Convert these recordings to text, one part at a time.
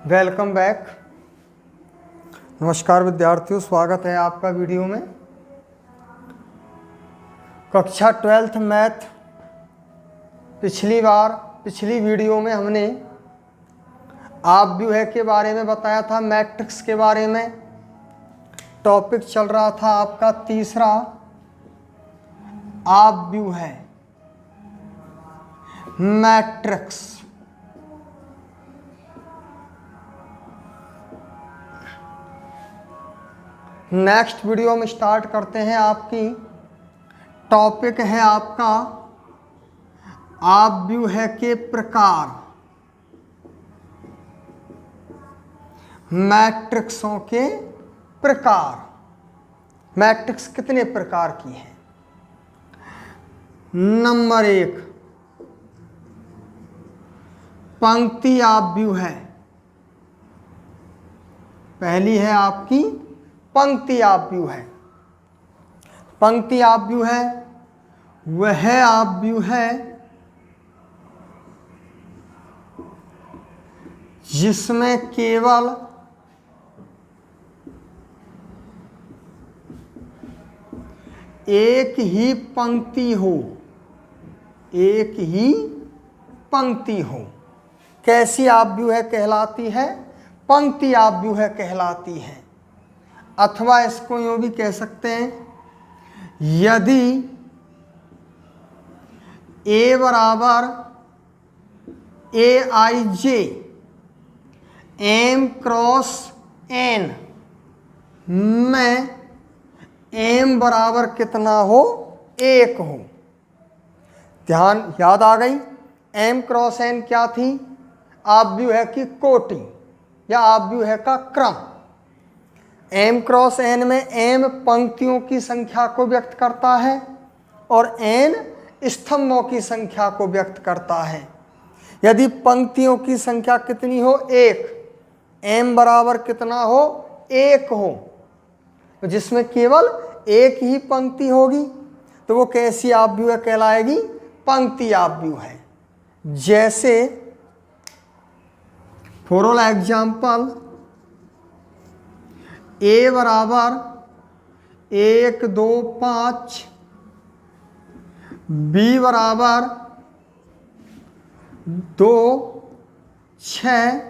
Welcome back. नमस्कार विद्यार्थियों, स्वागत है आपका वीडियो में। कक्षा 12th मैथ पिछली वीडियो में हमने अपव्यय के बारे में बताया था, मैट्रिक्स के बारे में। टॉपिक चल रहा था आपका तीसरा, अपव्यय मैट्रिक्स। नेक्स्ट वीडियो में स्टार्ट करते हैं। आपकी टॉपिक है आपका अपव्यय के प्रकार, मैट्रिक्सों के प्रकार। मैट्रिक्स कितने प्रकार की है? नंबर 1, पंक्ति अपव्यय। पहली है आपकी पंक्ति अपव्यय। पंक्ति अपव्यय वह अपव्यय जिसमें केवल एक ही पंक्ति हो, एक ही पंक्ति हो। कैसी अपव्यय कहलाती है? पंक्ति अपव्यय कहलाती है। अथवा इसको यूं भी कह सकते हैं, यदि A बराबर AIJ M क्रॉस N में M बराबर कितना हो? 1 हो। ध्यान याद आ गई? M क्रॉस N क्या थी? अपव्यय की कोटि या अपव्यय का क्रम। M क्रॉस N में M पंक्तियों की संख्या को व्यक्त करता है और N स्तंभों की संख्या को व्यक्त करता है। यदि पंक्तियों की संख्या कितनी हो? 1, M बराबर कितना हो? 1 हो, तो जिसमें केवल एक ही पंक्ति होगी तो वो कैसी अपव्यय कहलाएगी? पंक्ति अपव्यय। जैसे फॉर एग्जाम्पल A बराबर 1 2 5, B बराबर 2 6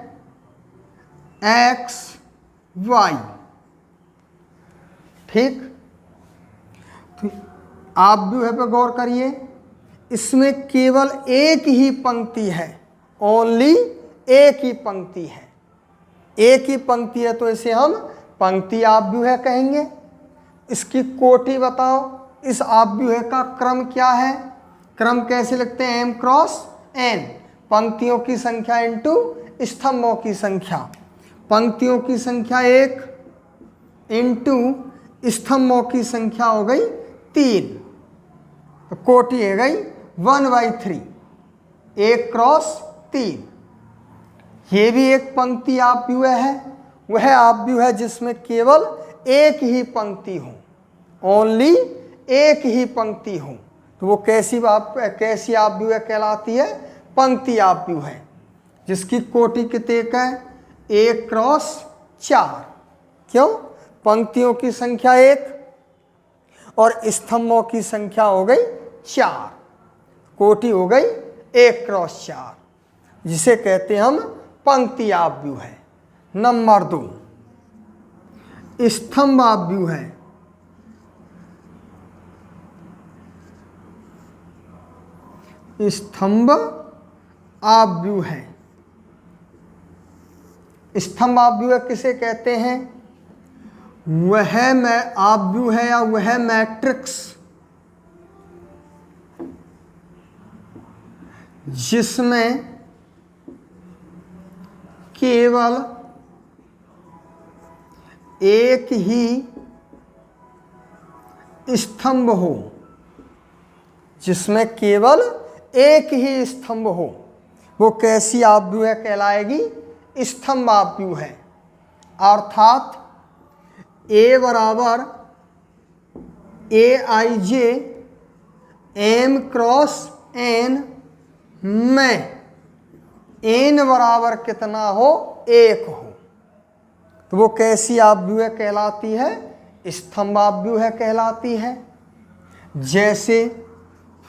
X Y। ठीक, तो अपव्यय पे गौर करिए। इसमें केवल एक ही पंक्ति है, ओनली एक ही पंक्ति है। एक ही पंक्ति है तो इसे हम पंक्ति अपव्यय कहेंगे। इसकी कोटि बताओ, इस अपव्यय का क्रम क्या है? क्रम कैसे लिखते हैं? M क्रॉस N, पंक्तियों की संख्या इंटू स्तंभों की संख्या। पंक्तियों की संख्या 1 इंटू स्तंभों की संख्या हो गई 3, तो कोटि हो गई 1/3, 1 क्रॉस 3। ये भी एक पंक्ति अपव्यय है। वह अपव्यय जिसमें केवल एक ही पंक्ति हो, ओनली एक ही पंक्ति हो, तो वो कैसी अपव्यय कहलाती है? पंक्ति अपव्यय। जिसकी कोटि कितने है? 1 क्रॉस 4। क्यों? पंक्तियों की संख्या 1 और स्तंभों की संख्या हो गई 4, कोटि हो गई 1 क्रॉस 4, जिसे कहते हैं हम पंक्ति अपव्यय। नंबर 2, स्तंभ अपव्यय। स्तंभ अपव्यय। स्तंभ अपव्यय किसे कहते हैं? वह अपव्यय या वह मैट्रिक्स जिसमें केवल एक ही स्तंभ हो, जिसमें केवल एक ही स्तंभ हो, वो कैसी अपव्यय कहलाएगी? स्तंभ अपव्यय। अर्थात A बराबर AIJ M क्रॉस N में n बराबर कितना हो, 1 हो, तो वो कैसी आव्यूह कहलाती है, स्तंभ आव्यूह कहलाती है। जैसे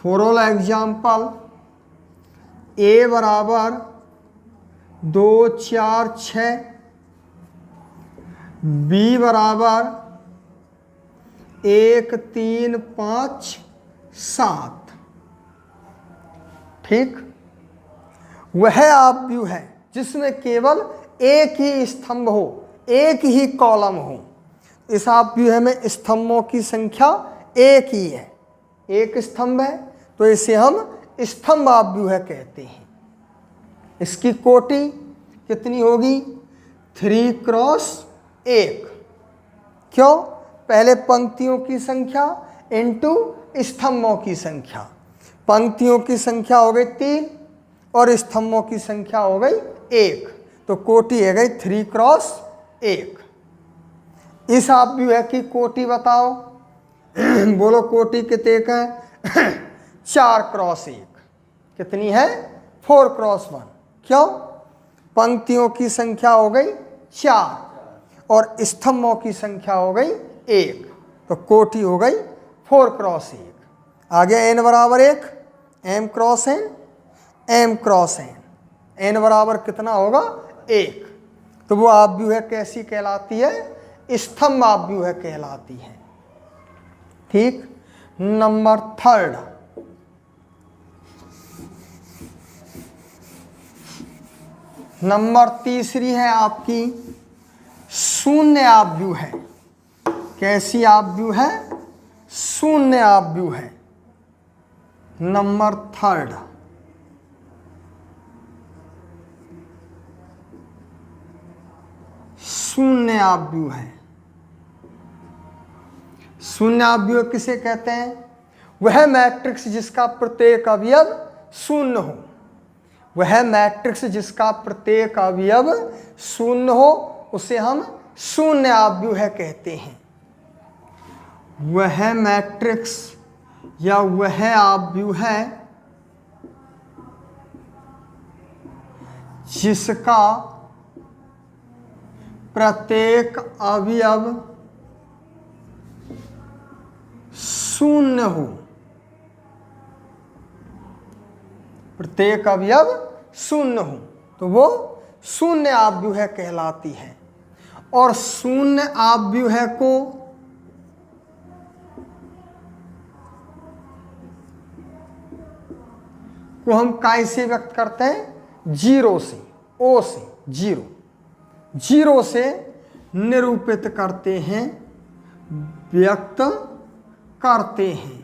फॉर ऑल एग्जाम्पल a बराबर 2 4 6, b बराबर 1 3 5 7, ठीक। वह आव्यूह है जिसमें केवल एक ही स्तंभ हो, एक ही कॉलम हो। इस आव्यूह में स्तंभों की संख्या एक ही है, एक स्तंभ है, तो इसे हम स्तंभ आव्यूह कहते हैं। इसकी कोटि कितनी होगी, 3 क्रॉस 1। क्यों, पहले पंक्तियों की संख्या इंटू स्तंभों की संख्या। पंक्तियों की संख्या हो गई 3 और स्तंभों की संख्या हो गई 1, तो कोटि है गई 3 क्रॉस 1। इस आव्यूह की कोटि बताओ बोलो, कोटि कितने का है 4 क्रॉस 1। कितनी है, 4 क्रॉस 1। क्यों, पंक्तियों की संख्या हो गई 4 और स्तंभों की संख्या हो गई 1, तो कोटि हो गई 4 क्रॉस 1। आगे n बराबर 1, m cross n, m cross n, n बराबर कितना होगा 1, तो वो आव्यूह कैसी कहलाती है, स्तंभ आव्यूह कहलाती है। ठीक। नंबर 3, नंबर 3 है आपकी शून्य आव्यूह है। कैसी आव्यूह है, शून्य आव्यूह है। नंबर 3 शून्य आव्यूह है। शून्य आव्यूह किसे कहते हैं, वह मैट्रिक्स जिसका प्रत्येक अवयव शून्य हो। वह मैट्रिक्स जिसका प्रत्येक अवयव शून्य हो उसे हम शून्य आव्यूह कहते हैं। वह मैट्रिक्स या वह आव्यूह जिसका प्रत्येक अवयव शून्य हो, प्रत्येक अवयव शून्य हो, तो वो शून्य आव्यूह कहलाती है। और शून्य आव्यूह को हम कैसे व्यक्त करते हैं, 0 से, O से, 0 से निरूपित करते हैं, व्यक्त करते हैं।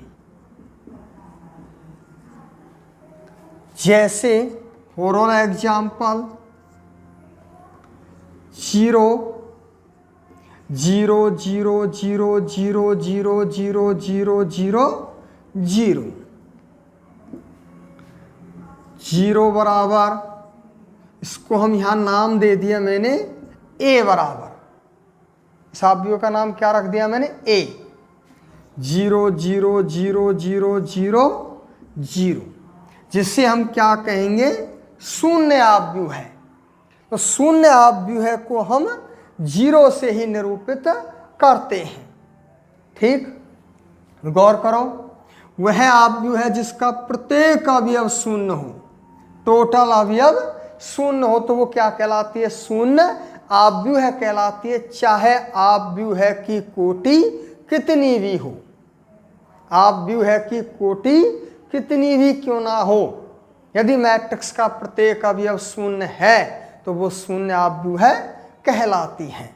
जैसे फॉर ऑल एग्जाम्पल 0 0 0 0 0 0 0 0 0 0, 0 बराबर, इसको हम यहाँ नाम दे दिया मैंने A बराबर, इस आव्यूह का नाम क्या रख दिया मैंने, A। 0 0 0 0 0 0, जिससे हम क्या कहेंगे, शून्य आव्यूह है। तो शून्य आव्यूह को हम 0 से ही निरूपित करते हैं। ठीक, गौर करो, वह आव्यूह जिसका प्रत्येक अवयव शून्य हो, टोटल अवयव शून्य हो, तो वो क्या कहलाती है, शून्य आव्यूह कहलाती है। चाहे आव्यूह की कोटि कितनी भी हो, आव्यूह की कोटि कितनी भी क्यों ना हो, यदि मैट्रिक्स का प्रत्येक अवयव शून्य है तो वो शून्य आव्यूह कहलाती है।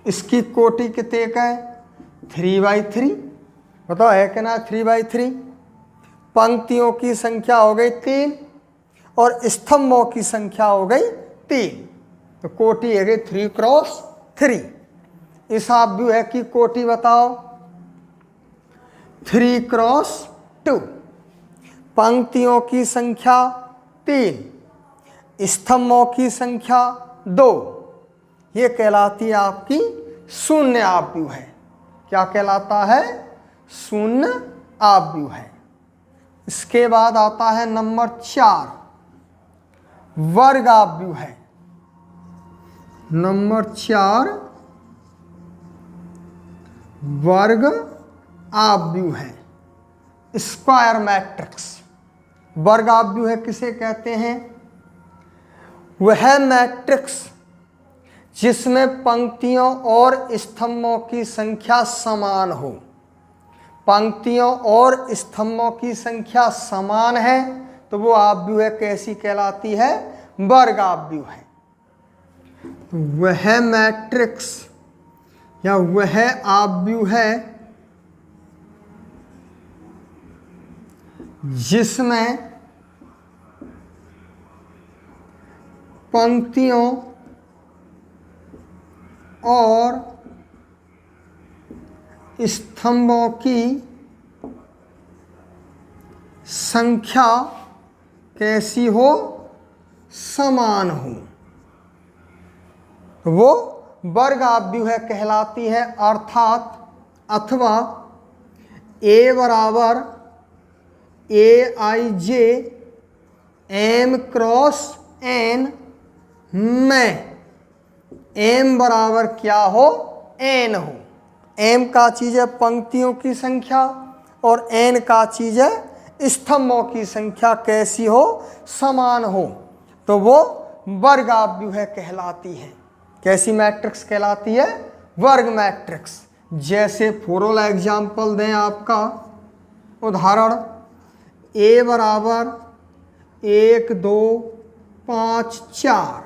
इसकी कोटि कितने का है, 3/3। बताओ है कि ना, 3/3। पंक्तियों की संख्या हो गई 3 और स्तंभों की संख्या हो गई 3, तो कोटि है गई 3 क्रॉस 3। इस आव्यूह की कोटि बताओ, 3 क्रॉस 2। पंक्तियों की संख्या 3, स्तंभों की संख्या 2, ये कहलाती है आपकी शून्य आव्यूह है। क्या कहलाता है, शून्य आव्यूह है। इसके बाद आता है नंबर 4, वर्ग आव्यूह है। नंबर 4 वर्ग आव्यूह है। स्क्वायर मैट्रिक्स वर्ग आव्यूह किसे कहते हैं? वह मैट्रिक्स जिसमें पंक्तियों और स्तंभों की संख्या समान हो। पंक्तियों और स्तंभों की संख्या समान है तो वो आव्यूह कैसी कहलाती है? वर्ग आव्यूह है। वह मैट्रिक्स या वह आव्यूह है जिसमें पंक्तियों और स्तंभों की संख्या कैसी हो? समान हो, तो वो वर्ग आव्यूह कहलाती है। अर्थात अथवा A बराबर AIJ M क्रॉस N में M बराबर क्या हो? N हो। M का चीज़ है पंक्तियों की संख्या और N का चीज़ है स्तंभों की संख्या कैसी हो? समान हो, तो वो वर्ग आव्यूह कहलाती है। कैसी मैट्रिक्स कहलाती है? वर्ग मैट्रिक्स। जैसे फॉर एग्जाम्पल दें आपका उदाहरण A बराबर 1 2 5 4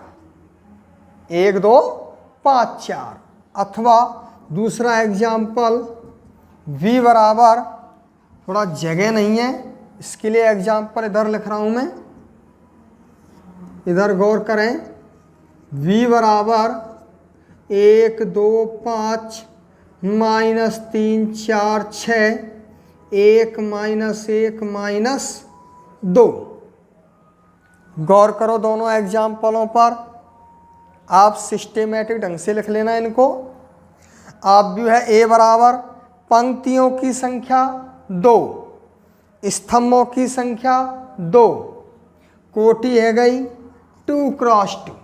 1 2 5 4 अथवा दूसरा एग्जाम्पल V बराबर, थोड़ा जगह नहीं है इसके लिए एग्जाम्पल इधर लिख रहा हूँ मैं, इधर गौर करें। V बराबर 1 2 5 -3 4 6 1 -1 -2। गौर करो दोनों एग्जाम्पलों पर, आप सिस्टेमेटिक ढंग से लिख लेना इनको। आव्यूह है A बराबर पंक्तियों की संख्या 2, स्तंभों की संख्या 2, कोटि है गई 2 क्रॉस 2।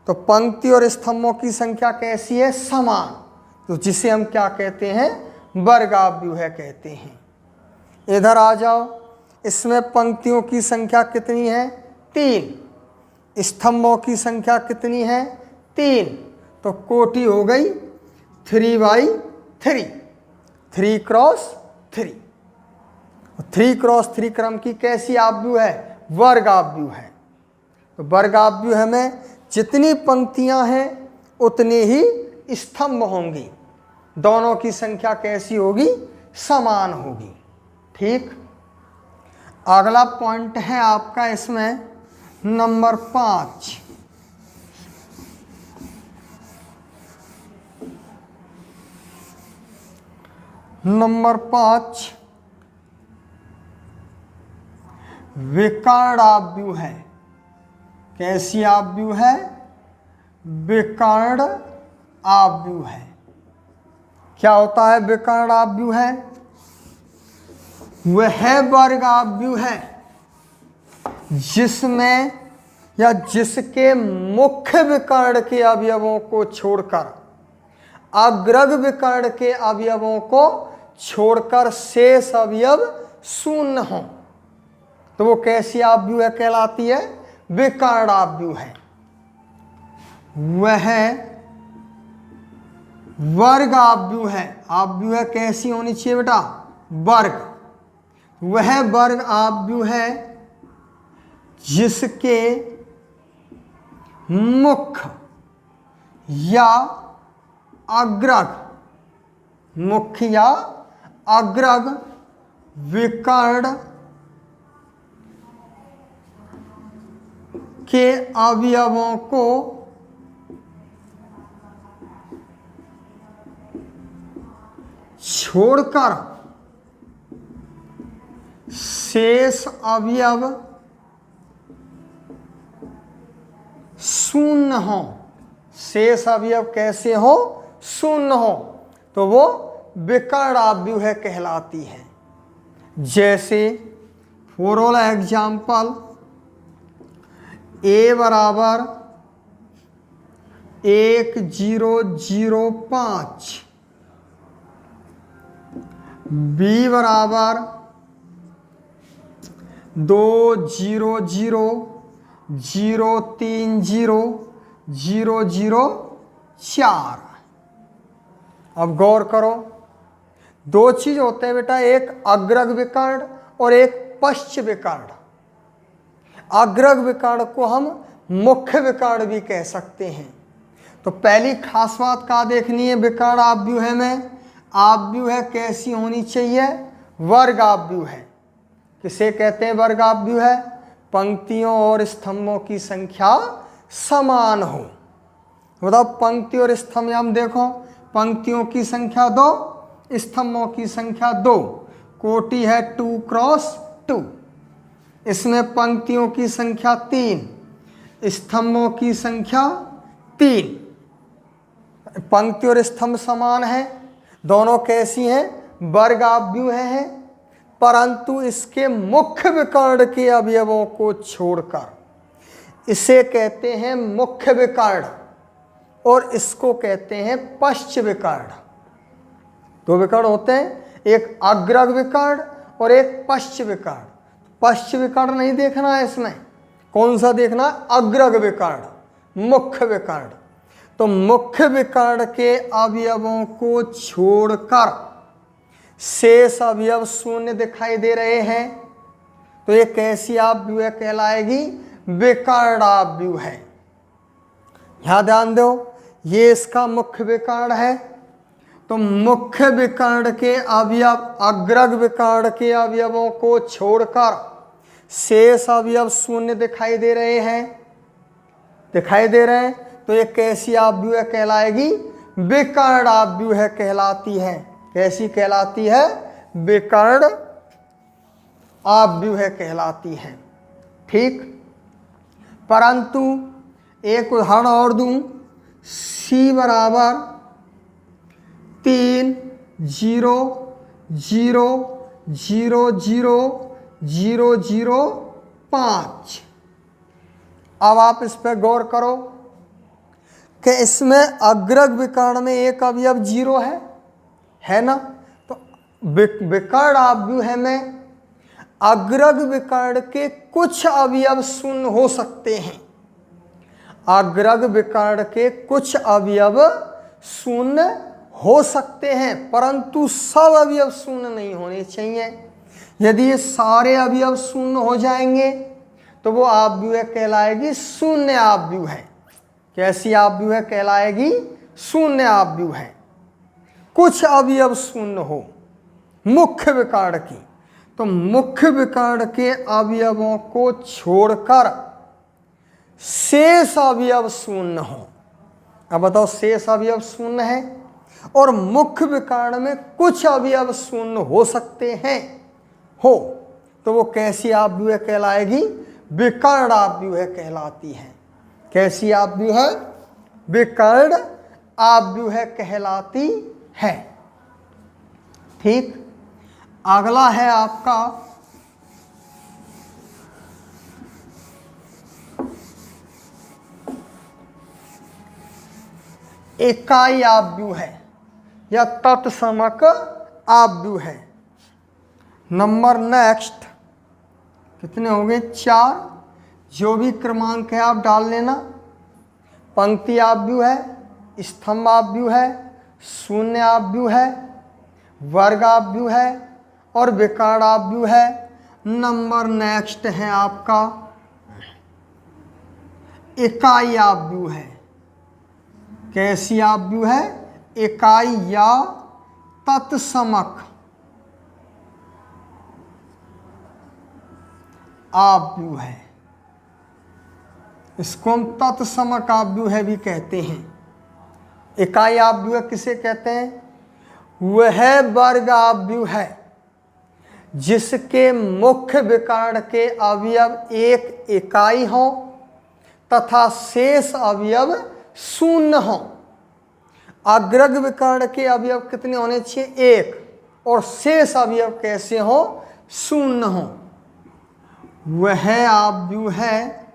तो पंक्ति और स्तंभों की संख्या कैसी है? समान, तो जिसे हम क्या कहते हैं? वर्ग आव्यूह कहते हैं। इधर आ जाओ, इसमें पंक्तियों की संख्या कितनी है? 3, स्तंभों की संख्या कितनी है? 3, तो कोटि हो गई 3/3, 3 क्रॉस 3। 3 क्रॉस 3 क्रम की कैसी आव्यूह है? वर्ग आव्यूह है। तो वर्ग आव्यूह में जितनी पंक्तियां हैं उतने ही स्तंभ होंगी, दोनों की संख्या कैसी होगी? समान होगी। ठीक, अगला पॉइंट है आपका इसमें नंबर 5। नंबर 5 विकर्ण आव्यूह है। कैसी आव्यूह है? विकर्ण आव्यूह है। क्या होता है विकर्ण आव्यूह है? वह वर्ग आव्यूह है जिसमें या जिसके मुख्य विकर्ण के अवयवों को छोड़कर, अग्रग विकर्ण के अवयवों को छोड़कर शेष अवयव शून्य हों, तो वो कैसी आव्यूह कहलाती है? विकर्ण आव्यूह है। वह वर्ग आव्यूह है। आव्यूह कैसी होनी चाहिए बेटा? वर्ग। वह वर्ग आव्यूह है जिसके मुख्य या अग्रग, मुख्य या अग्रग विकर्ण के अवयवों को छोड़कर शेष अवयव शून्य हो। शेष अवयव कैसे हो? शून्य हो, तो वो विकर्ण आव्यूह कहलाती है। जैसे फॉर एग्जाम्पल ए बराबर 1005, बी बराबर 200003004। अब गौर करो, दो चीज होते हैं बेटा, एक अग्रग विकर्ण और एक पश्च विकर्ण। अग्रग विकर्ण को हम मुख्य विकर्ण भी कह सकते हैं। तो पहली खास बात क्या देखनी है विकर्ण आव्यूह में? आव्यूह कैसी होनी चाहिए? वर्ग आव्यूह है। किसे कहते हैं वर्ग आव्यूह? पंक्तियों और स्तंभों की संख्या समान हो। बताओ, पंक्ति और स्तंभ हम देखो, पंक्तियों की संख्या 2, स्तंभों की संख्या 2, कोटि है 2 क्रॉस 2। इसमें पंक्तियों की संख्या 3, स्तंभों की संख्या 3। पंक्ति और स्तंभ समान है, दोनों कैसी हैं? वर्ग आव्यूह हैं, परंतु इसके मुख्य विकर्ण के अवयवों को छोड़कर इसे कहते हैं मुख्य विकर्ण और इसको कहते हैं पश्च विकर्ण। दो विकर्ण होते हैं, एक अग्रग विकर्ण और एक पश्च विकर्ण। पश्च विकर्ण नहीं देखना है इसमें, कौन सा देखना? अग्रग विकर्ण, मुख्य विकर्ण। तो मुख्य विकर्ण के अवयवों को छोड़कर शेष अवयव शून्य दिखाई दे रहे हैं, तो ये कैसी आव्यूह कहलाएगी? विकर्ण आव्यूह है। यहां ध्यान दो, ये इसका मुख्य विकर्ण है। तो मुख्य विकर्ण के अवयव अग्रग विकर्ण के अवयवों को छोड़कर शेष अवयव शून्य दिखाई दे रहे हैं, दिखाई दे रहे हैं, तो ये कैसी आव्यूह कहलाएगी? विकर्ण आव्यूह कहलाती है। कैसी कहलाती है? विकर्ण आव्यूह कहलाती है। ठीक, परंतु एक उदाहरण और दूं, सी बराबर 3000005। अब आप इस पर गौर करो कि इसमें अग्रग विकर्ण में एक अवयव 0 है ना? तो विकर्ण आव्यूह में अग्रग विकर्ण के कुछ अवयव शून्य हो सकते हैं। अग्रग विकर्ण के कुछ अवयव शून्य हो सकते हैं, परंतु सब अवयव शून्य नहीं होने चाहिए। यदि ये सारे अवयव शून्य हो जाएंगे तो वो आव्यूह कहलाएगी शून्य आव्यूह है। कैसी आव्यूह कहलाएगी? शून्य आव्यूह है। कुछ अवयव शून्य हो मुख्य विकर्ण की, तो मुख्य विकर्ण के अवयवों को छोड़कर शेष अवयव शून्य हो। अब बताओ, शेष अवयव शून्य है और मुख्य विकर्ण में कुछ अवयव शून्य हो सकते हैं, हो, तो वो कैसी आव्यूह कहलाएगी? विकर्ण आव्यूह कहलाती है। कैसी आव्यूह? विकर्ण आव्यूह कहलाती है। ठीक, अगला है आपका इकाई आव्यूह है या तत्समक आव्यूह है। नंबर नेक्स्ट कितने हो गए? 4। जो भी क्रमांक है आप डाल लेना। पंक्ति आव्यूह है, स्तंभ आव्यूह है, शून्य आव्यूह है, वर्ग आव्यूह है और विकर्ण आव्यूह है। नंबर नेक्स्ट है आपका इकाई आव्यूह है। कैसी आव्यूह है? इकाई या तत्समक आव्यूह है। इसको हम तत्समक आव्यूह भी कहते हैं। इकाई आव्यूह किसे कहते हैं? वह वर्ग आव्यूह है जिसके मुख्य विकर्ण के अवयव एक इकाई हो तथा शेष अवयव शून्य हो। अग्रग विकर्ण के अवयव कितने होने चाहिए? 1, और शेष अवयव कैसे हो? शून्य हो। वह आव्यूह है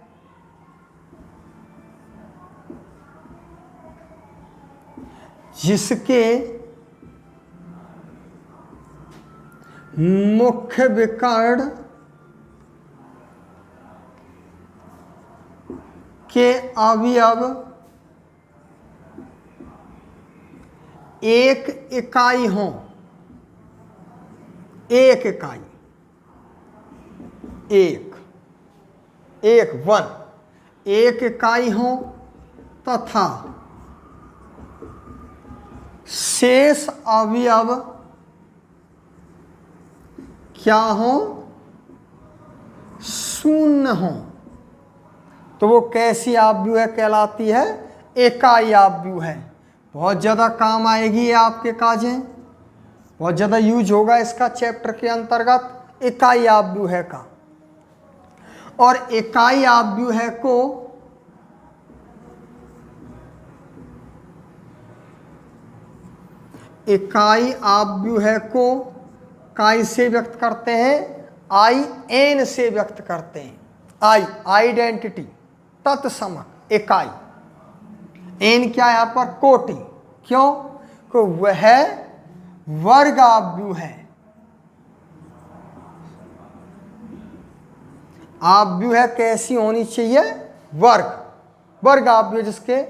जिसके मुख्य विकर्ण के अवयव एक इकाई हों, एक इकाई, एक वन, एक इकाई हो तथा शेष अवयव क्या हो, शून्य हो, तो वो कैसी आव्यूह कहलाती है, इकाई आव्यूह है। बहुत ज़्यादा काम आएगी ये आपके काजें, बहुत ज़्यादा यूज होगा इसका चैप्टर के अंतर्गत, इकाई आव्यूह का। और इकाई आव्यूह को इकाई आव्यूह को काय से व्यक्त करते हैं, आई एन से व्यक्त करते हैं। आई आइडेंटिटी, तत्समक, इकाई। एन क्या है यहाँ पर, कोटि। क्यों, तो वह वर्ग आव्यूह है। आव्यूह कैसी होनी चाहिए, वर्ग आव्यूह, जिसके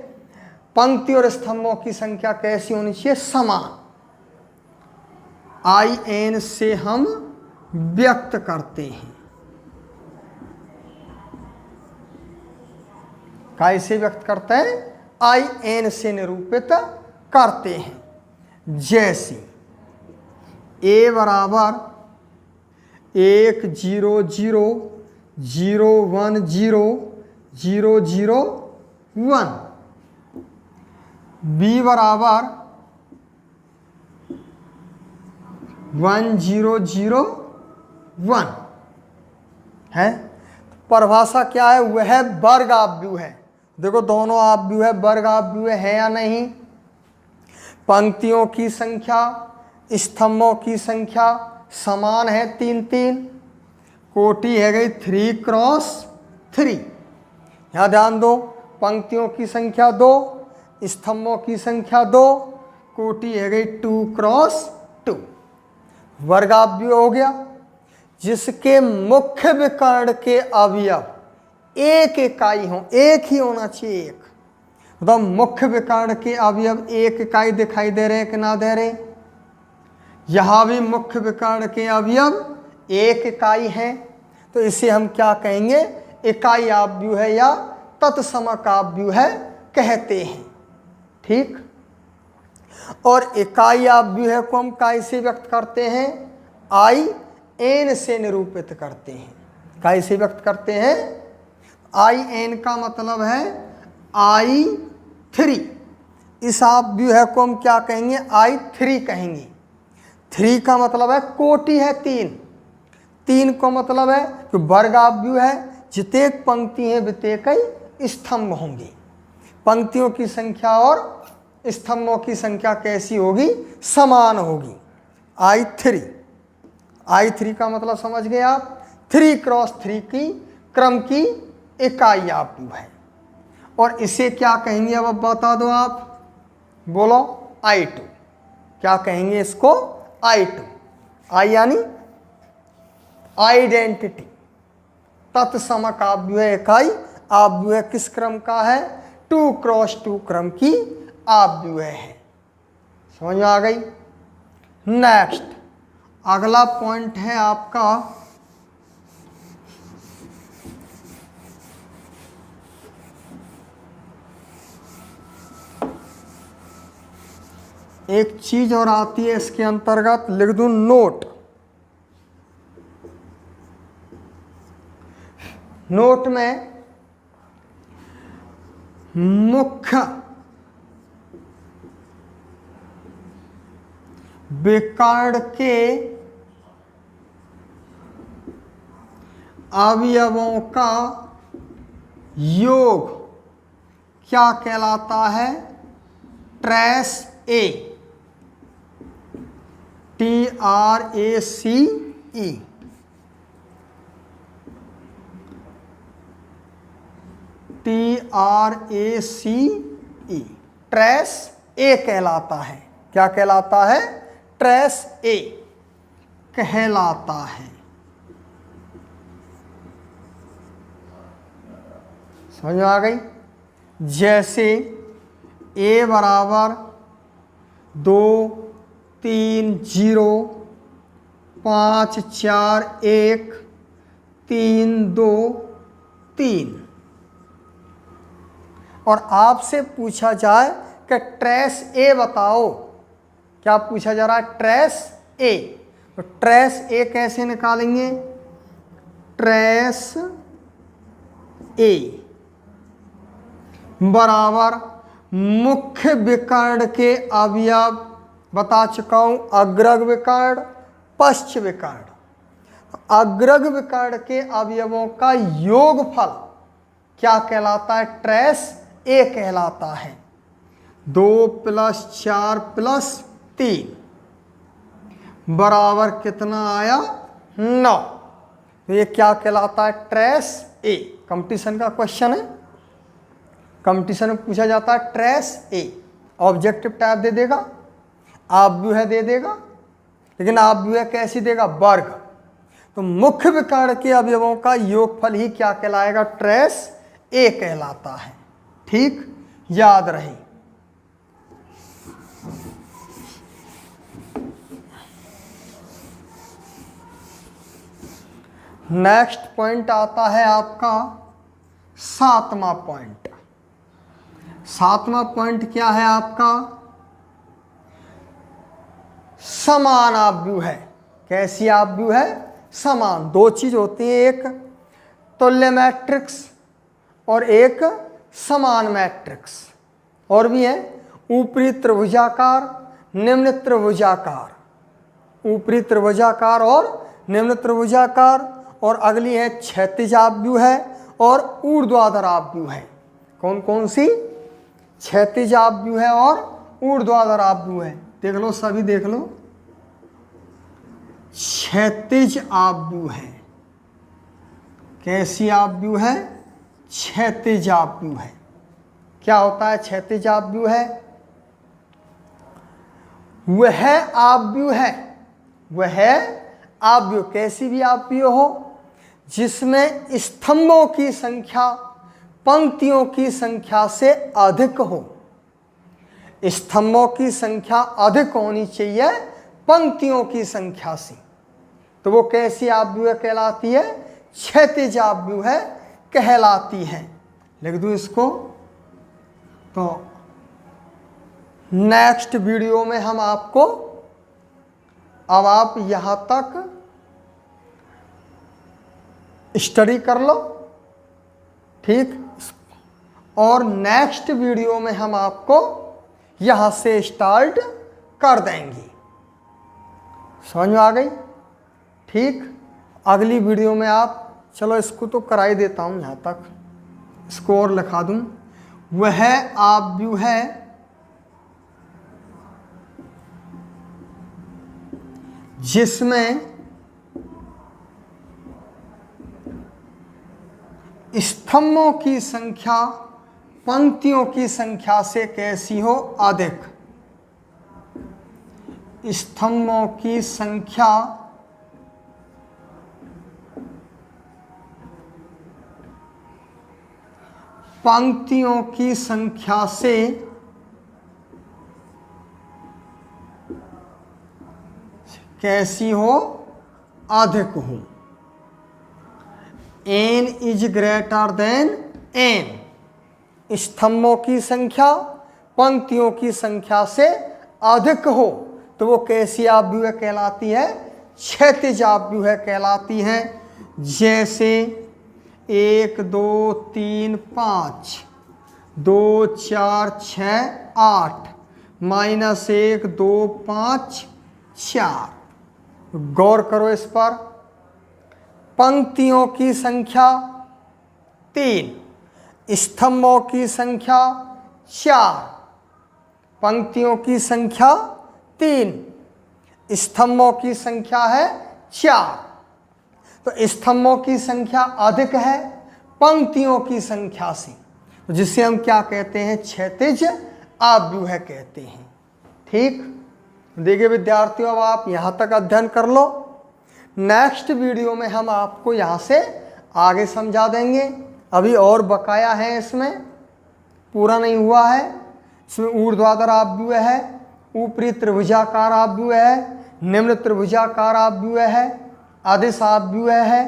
पंक्ति और स्तंभों की संख्या कैसी होनी चाहिए, समान। आई एन से हम व्यक्त करते हैं। काय से व्यक्त करते हैं, आई एन से निरूपित करते हैं। जैसे ए बराबर 1 0 0 0 1 0 0 0 1, बी बराबर 1 0 0 1 है। परिभाषा क्या है, वह वर्ग आव्यूह है। देखो दोनों आव्यूह वर्ग आव्यूह है या नहीं। पंक्तियों की संख्या, स्तंभों की संख्या समान है, 3 3। कोटि है गई 3 क्रॉस 3। यहाँ ध्यान दो, पंक्तियों की संख्या 2, स्तंभों की संख्या 2, कोटि है गई 2 क्रॉस 2। वर्गाव्यूह हो गया, जिसके मुख्य विकर्ण के अवयव एक इकाई हो, एक ही होना चाहिए, एक। तो मुख्य विकर्ण के अवयव एक इकाई दिखाई दे रहे हैं कि ना दे रहे, यहां भी मुख्य विकर्ण के अवयव एक इकाई है, तो इसे हम क्या कहेंगे, इकाई आव्यूह या तत्समक आव्यूह कहते हैं। ठीक। और इकाई आव्यूह को हम काय से व्यक्त करते हैं, आई एन से निरूपित करते हैं। काय से व्यक्त करते हैं, आई एन का मतलब है आई 3। इस आव्यूह को हम क्या कहेंगे, आई 3 कहेंगे। 3 का मतलब है कोटि है 3। 3 को मतलब है कि वर्ग आव्यूह है, जितेक पंक्ति है वितेक स्तंभ होंगे। पंक्तियों की संख्या और स्तंभों की संख्या कैसी होगी, समान होगी। आई 3, आई 3 का मतलब समझ गए आप, 3 क्रॉस 3 की क्रम की इकाई आव्यूह है। और इसे क्या कहेंगे, अब बता दो आप, बोलो, I2। क्या कहेंगे इसको, I2। आई यानी आइडेंटिटी, तत्समक आव्यूह इकाई आव्यूह किस क्रम का है, 2 क्रॉस 2 क्रम की आव्यूह है। समझ में आ गई। नेक्स्ट अगला पॉइंट है आपका एक चीज और आती है इसके अंतर्गत, लिख दूं नोट। नोट में मुख्य विकर्ण के अवयवों का योग क्या कहलाता है, ट्रेस ए, TRACE, TRACE, ट्रेस ए कहलाता है। क्या कहलाता है? ट्रेस ए कहलाता है। समझ में आ गई? जैसे ए बराबर 2 3 0 5 4 1 3 2 3 और आपसे पूछा जाए कि ट्रेस ए बताओ, क्या पूछा जा रहा है? ट्रेस ए। तो ट्रेस ए कैसे निकालेंगे? ट्रेस ए बराबर मुख्य विकर्ण के अवयव बता चुका हूं, अग्रग विकर्ण, पश्च विकर्ण। अग्रग विकर्ण के अवयवों का योगफल क्या कहलाता है? ट्रेस ए कहलाता है। 2 + 4 + 3 बराबर कितना आया? 9। तो ये क्या कहलाता है? ट्रेस ए। कंपटीशन का क्वेश्चन है, कंपटीशन में पूछा जाता है ट्रेस ए। ऑब्जेक्टिव टाइप दे देगा, आव्यूह दे देगा, लेकिन आव्यूह कैसी देगा? वर्ग। तो मुख्य विकर्ण के अवयवों का योगफल ही क्या कहलाएगा? ट्रेस ए कहलाता है। ठीक, याद रहे। नेक्स्ट पॉइंट आता है आपका 7वां पॉइंट। 7वां पॉइंट क्या है आपका? समान आव्यूह है। कैसी आव्यूह है? समान। दो चीज होती है, एक तुल्य मैट्रिक्स और एक समान मैट्रिक्स। और भी है ऊपरी त्रिभुजाकार, निम्न त्रिभुजाकार। ऊपरी त्रिभुजाकार और निम्न त्रिभुजाकार। और अगली है क्षैतिज आव्यूह है और ऊर्ध्वाधर आव्यूह है। कौन कौन सी? क्षैतिज आव्यूह है और ऊर्ध्वाधर आव्यूह है। देख लो, सभी देख लो। क्षैतिज आव्यूह है। कैसी आव्यूह है? क्षैतिज आव्यूह है। क्या होता है क्षैतिज आव्यूह है? वह आव्यूह है, वह आव्यूह, कैसी भी आव्यूह हो जिसमें स्तंभों की संख्या पंक्तियों की संख्या से अधिक हो। स्तंभों की संख्या अधिक होनी चाहिए पंक्तियों की संख्या से। तो वो कैसी आव्यूह कहलाती है? क्षैतिज आव्यूह कहलाती है। लिख दूं इसको। तो नेक्स्ट वीडियो में हम आपको, अब आप यहां तक स्टडी कर लो, ठीक। और नेक्स्ट वीडियो में हम आपको यहां से स्टार्ट कर देंगे। समझ में आ गई? ठीक। अगली वीडियो में आप, चलो इसको तो करा ही देता हूं यहां तक, इसको और लिखा दूं। वह आव्यूह है जिसमें स्तंभों की संख्या पंक्तियों की संख्या से कैसी हो? अधिक। स्तंभों की संख्या पंक्तियों की संख्या से कैसी हो? अधिक हो। n is greater than n। स्तंभों की संख्या पंक्तियों की संख्या से अधिक हो तो वो कैसी आव्यूह कहलाती है? क्षैतिज आव्यूह कहलाती है। जैसे 1 2 3 5 2 4 6 8 -1 2 5 4। गौर करो इस पर। पंक्तियों की संख्या 3, स्तंभों की संख्या 4। पंक्तियों की संख्या 3, स्तंभों की संख्या है 4। तो स्तंभों की संख्या अधिक है पंक्तियों की संख्या से, जिसे हम क्या कहते हैं? क्षैतिज आव्यूह कहते हैं। ठीक, देखिए विद्यार्थियों, अब आप यहाँ तक अध्ययन कर लो। नेक्स्ट वीडियो में हम आपको यहाँ से आगे समझा देंगे। अभी और बकाया है, इसमें पूरा नहीं हुआ है। इसमें ऊर्ध्वाधर आव्यूह है, ऊपरी त्रिभुजाकार आव्यूह है, निम्न त्रिभुजाकार आव्यूह है, अदिश आव्यूह है,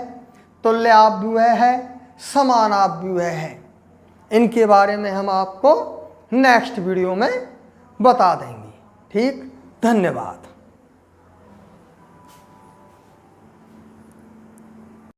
तुल्य आव्यूह है, समान आव्यूह है। इनके बारे में हम आपको नेक्स्ट वीडियो में बता देंगे। ठीक, धन्यवाद।